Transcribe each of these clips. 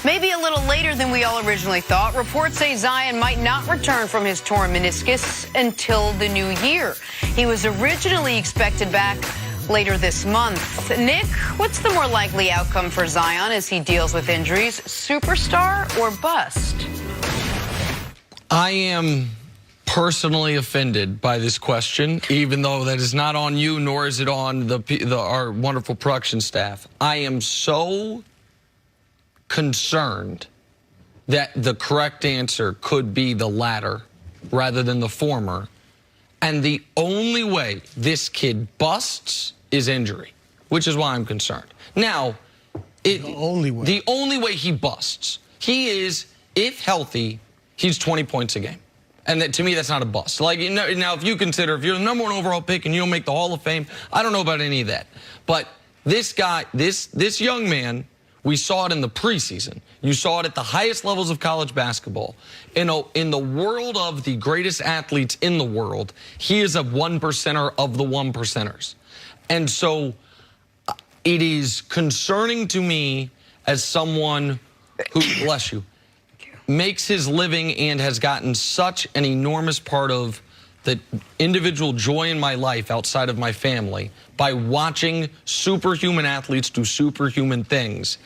Maybe a little later than we all originally thought. Reports say Zion might not return from his torn meniscus until the new year. He was originally expected back later this month. Nick, what's the more likely outcome for Zion as he deals with injuries? Superstar or bust? I am personally offended by this question, even though that is not on you, nor is it on our wonderful production staff. I am so concerned that the correct answer could be the latter rather than the former. And the only way this kid busts is injury, which is why I'm concerned. Now, the only way he busts, he is, if healthy, he's 20 points a game. And that, to me, that's not a bust. Like, you know, now, if you consider, if you're the #1 overall pick and you don't make the Hall of Fame, I don't know about any of that. But this guy, this young man, we saw it in the preseason. You saw it at the highest levels of college basketball. In the world of the greatest athletes in the world, he is a 1%er of the 1%ers. And so it is concerning to me as someone who, bless you, makes his living and has gotten such an enormous part of the individual joy in my life outside of my family by watching superhuman athletes do superhuman things.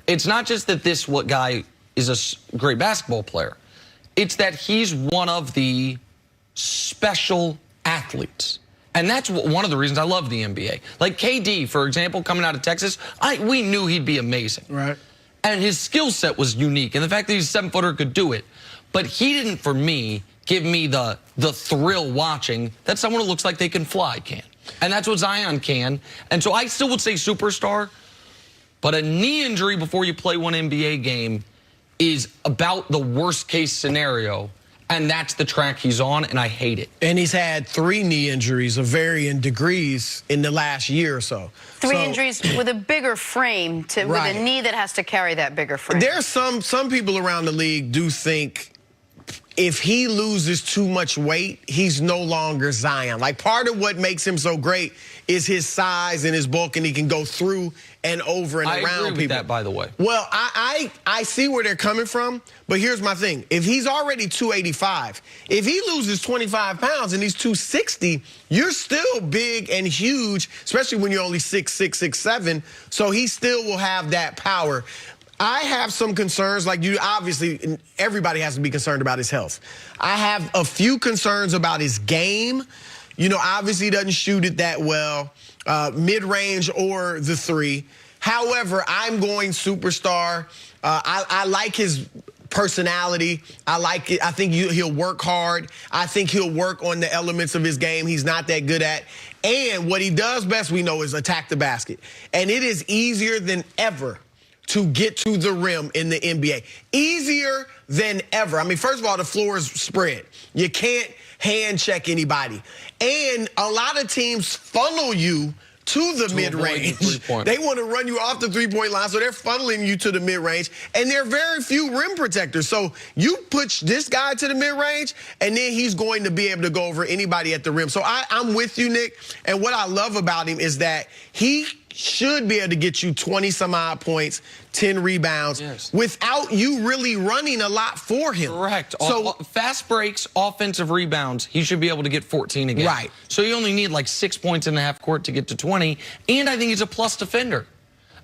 It's not just that this guy is a great basketball player. It's that he's one of the special athletes. And that's one of the reasons I love the NBA. Like KD, for example, coming out of Texas, we knew he'd be amazing. Right. And his skill set was unique. And the fact that he's a 7-footer could do it. But he didn't, for me, give me the thrill watching that someone who looks like they can fly can. And that's what Zion can. And so I still would say superstar. But a knee injury before you play one NBA game is about the worst case scenario. And that's the track he's on, and I hate it. And he's had 3 knee injuries of varying degrees in the last year or so. Three injuries with a bigger frame, with a knee that has to carry that bigger frame. There's some people around the league do think if he loses too much weight, he's no longer Zion. Like, part of what makes him so great is his size and his bulk, and he can go through and over and around people. I agree with that, by the way. Well, I see where they're coming from, but here's my thing. If he's already 285, if he loses 25 pounds and he's 260, you're still big and huge, especially when you're only 6'6", 6'7", so he still will have that power. I have some concerns, like you, obviously, everybody has to be concerned about his health. I have a few concerns about his game. You know, obviously he doesn't shoot it that well, mid-range or the 3. However, I'm going superstar. I like his personality. I like it. I think he'll work hard. I think he'll work on the elements of his game he's not that good at. And what he does best, we know, is attack the basket. And it is easier than ever to get to the rim in the NBA. Easier than ever. I mean, first of all, the floor is spread. You can't hand check anybody. And a lot of teams funnel you to the mid-range. They want to run you off the three-point line, so they're funneling you to the mid-range. And there are very few rim protectors. So you push this guy to the mid-range, and then he's going to be able to go over anybody at the rim. So I'm with you, Nick. And what I love about him is that he should be able to get you 20-some-odd points, 10 rebounds, without you really running a lot for him. Correct. So fast breaks, offensive rebounds, he should be able to get 14 again. Right. So you only need like 6 points in the half court to get to 20. And I think he's a plus defender.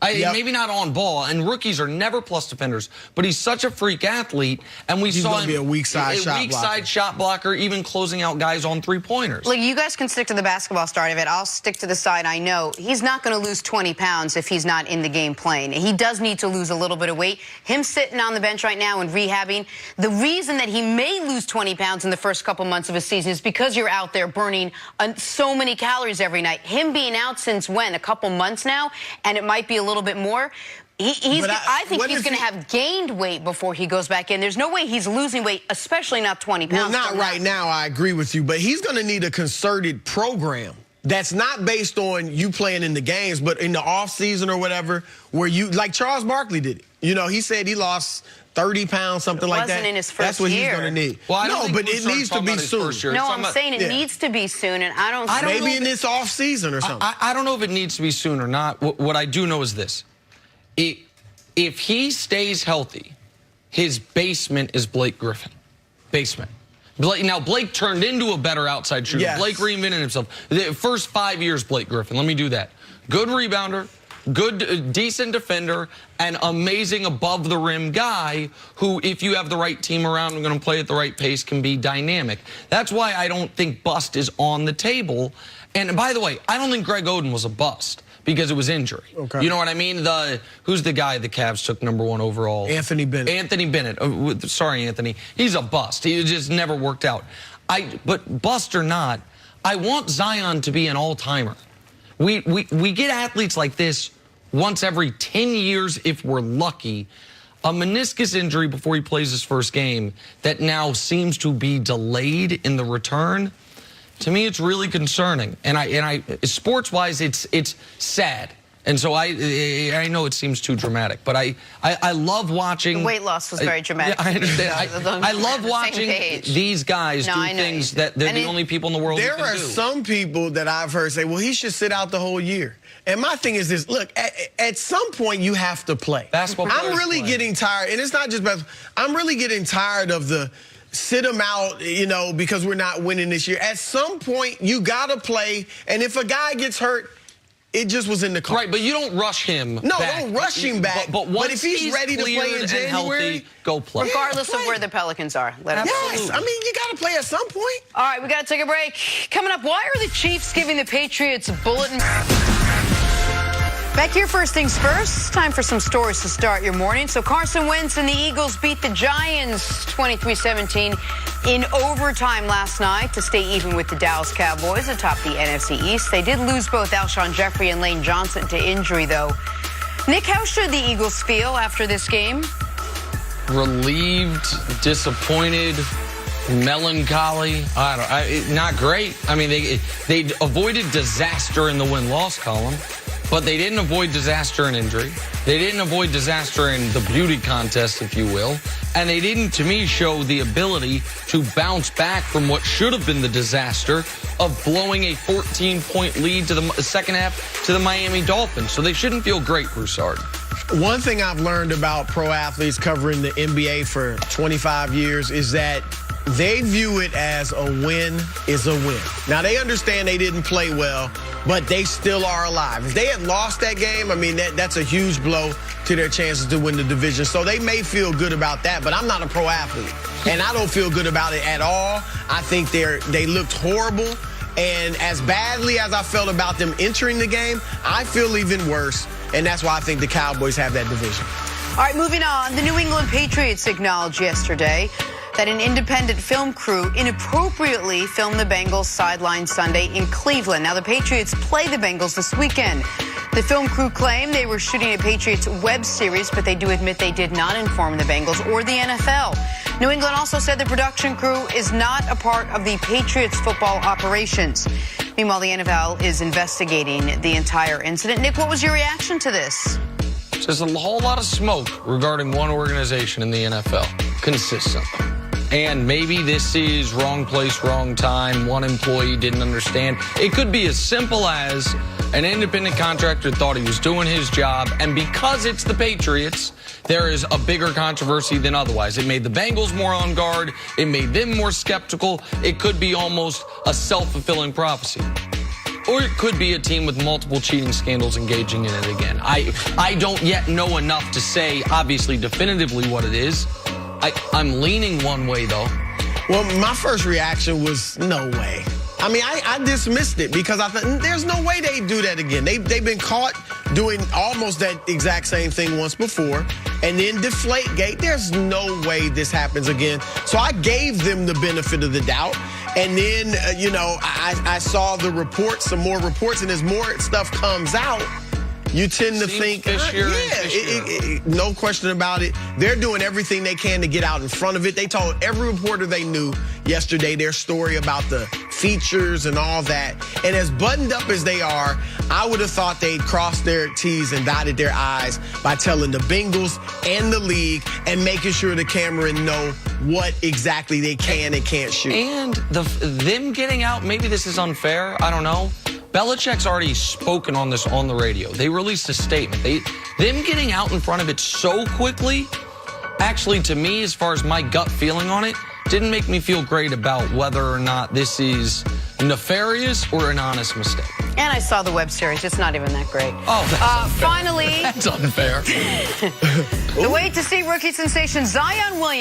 Maybe not on ball, and rookies are never plus defenders, but he's such a freak athlete, and he's saw him be a weak side shot blocker, even closing out guys on 3-pointers. Look, you guys can stick to the basketball side of it. I'll stick to the side I know. He's not going to lose 20 pounds if he's not in the game playing. He does need to lose a little bit of weight. Him sitting on the bench right now and rehabbing, the reason that he may lose 20 pounds in the first couple months of his season is because you're out there burning so many calories every night. Him being out since when? A couple months now, and it might be a little bit more. I think he's going to have gained weight before he goes back in. There's no way he's losing weight, especially not 20 pounds. Well, not right now, I agree with you, but he's going to need a concerted program that's not based on you playing in the games, but in the off season or whatever, where you, like Charles Barkley did it. You know, he said he lost 30 pounds, something like that. In his first That's what year. he's going to need. Well, no, but it needs to be soon. No, I'm saying it needs to be soon, and I don't maybe in this off season or something. I don't know if it needs to be soon or not. What I do know is this. if he stays healthy, his basement is Blake Griffin. Basement. Now, Blake turned into a better outside shooter. Yes. Blake reinvented himself. The first 5 years, Blake Griffin, let me do that. Good rebounder, good, decent defender, and amazing above-the-rim guy who, if you have the right team around and going to play at the right pace, can be dynamic. That's why I don't think bust is on the table. And by the way, I don't think Greg Oden was a bust because it was injury. Okay. You know what I mean? Who's the guy the Cavs took #1 overall? Anthony Bennett. Anthony Bennett. Sorry, Anthony. He's a bust. He just never worked out. But bust or not, I want Zion to be an all-timer. We get athletes like this once every 10 years if we're lucky. A meniscus injury before he plays his first game that now seems to be delayed in the return. To me, it's really concerning. And sports-wise, it's sad. And so I know it seems too dramatic, but I love watching. The weight loss was very dramatic. Yeah, I understand. I love watching these guys do things that they're the only people in the world who can do. There are some people that I've heard say, well, he should sit out the whole year. And my thing is this, look, at some point you have to play. Basketball I'm really getting tired, and it's not just basketball. I'm really getting tired of the sit them out, you know, because we're not winning this year. At some point, you got to play, and if a guy gets hurt, it just was in the car. Right, but you don't rush him No, back. don't rush him back. But if he's ready to play in January, healthy, go play. Regardless of where the Pelicans are. Yes, I mean, you got to play at some point. All right, we got to take a break. Coming up, why are the Chiefs giving the Patriots a bulletin? Back here, first things first. Time for some stories to start your morning. So Carson Wentz and the Eagles beat the Giants 23-17 in overtime last night to stay even with the Dallas Cowboys atop the NFC East. They did lose both Alshon Jeffrey and Lane Johnson to injury, though. Nick, how should the Eagles feel after this game? Relieved, disappointed, melancholy. Not great. I mean, they avoided disaster in the win-loss column. But they didn't avoid disaster and injury. They didn't avoid disaster in the beauty contest, if you will. And they didn't, to me, show the ability to bounce back from what should have been the disaster of blowing a 14-point lead to the second half to the Miami Dolphins. So they shouldn't feel great, Broussard. One thing I've learned about pro athletes covering the NBA for 25 years is that they view it as a win is a win. Now, they understand they didn't play well, but they still are alive. If they had lost that game, I mean, that's a huge blow to their chances to win the division. So they may feel good about that, but I'm not a pro athlete, and I don't feel good about it at all. I think they looked horrible, and as badly as I felt about them entering the game, I feel even worse, and that's why I think the Cowboys have that division. All right, moving on. The New England Patriots acknowledged yesterday that an independent film crew inappropriately filmed the Bengals sideline Sunday in Cleveland. Now, the Patriots play the Bengals this weekend. The film crew claimed they were shooting a Patriots web series, but they do admit they did not inform the Bengals or the NFL. New England also said the production crew is not a part of the Patriots football operations. Meanwhile, the NFL is investigating the entire incident. Nick, what was your reaction to this? There's a whole lot of smoke regarding one organization in the NFL, consistently. And maybe this is wrong place, wrong time. One employee didn't understand. It could be as simple as an independent contractor thought he was doing his job, and because it's the Patriots, there is a bigger controversy than otherwise. It made the Bengals more on guard. It made them more skeptical. It could be almost a self-fulfilling prophecy. Or it could be a team with multiple cheating scandals engaging in it again. I don't yet know enough to say, obviously, definitively what it is. I'm leaning one way, though. Well, my first reaction was no way. I mean, I dismissed it because I thought there's no way they'd do that again. They've been caught doing almost that exact same thing once before. And then Deflategate, there's no way this happens again. So I gave them the benefit of the doubt. And then, I saw the reports, some more reports, and as more stuff comes out, you tend to think, no question about it. They're doing everything they can to get out in front of it. They told every reporter they knew yesterday their story about the features and all that. And as buttoned up as they are, I would have thought they'd crossed their T's and dotted their I's by telling the Bengals and the league and making sure the camera know what exactly they can and can't shoot. And them getting out, maybe this is unfair, I don't know. Belichick's already spoken on this on the radio. They released a statement. Them getting out in front of it so quickly, actually, to me, as far as my gut feeling on it, didn't make me feel great about whether or not this is nefarious or an honest mistake. And I saw the web series. It's not even that great. Oh, that's unfair. Finally, That's unfair. the wait to see rookie sensation Zion Williamson.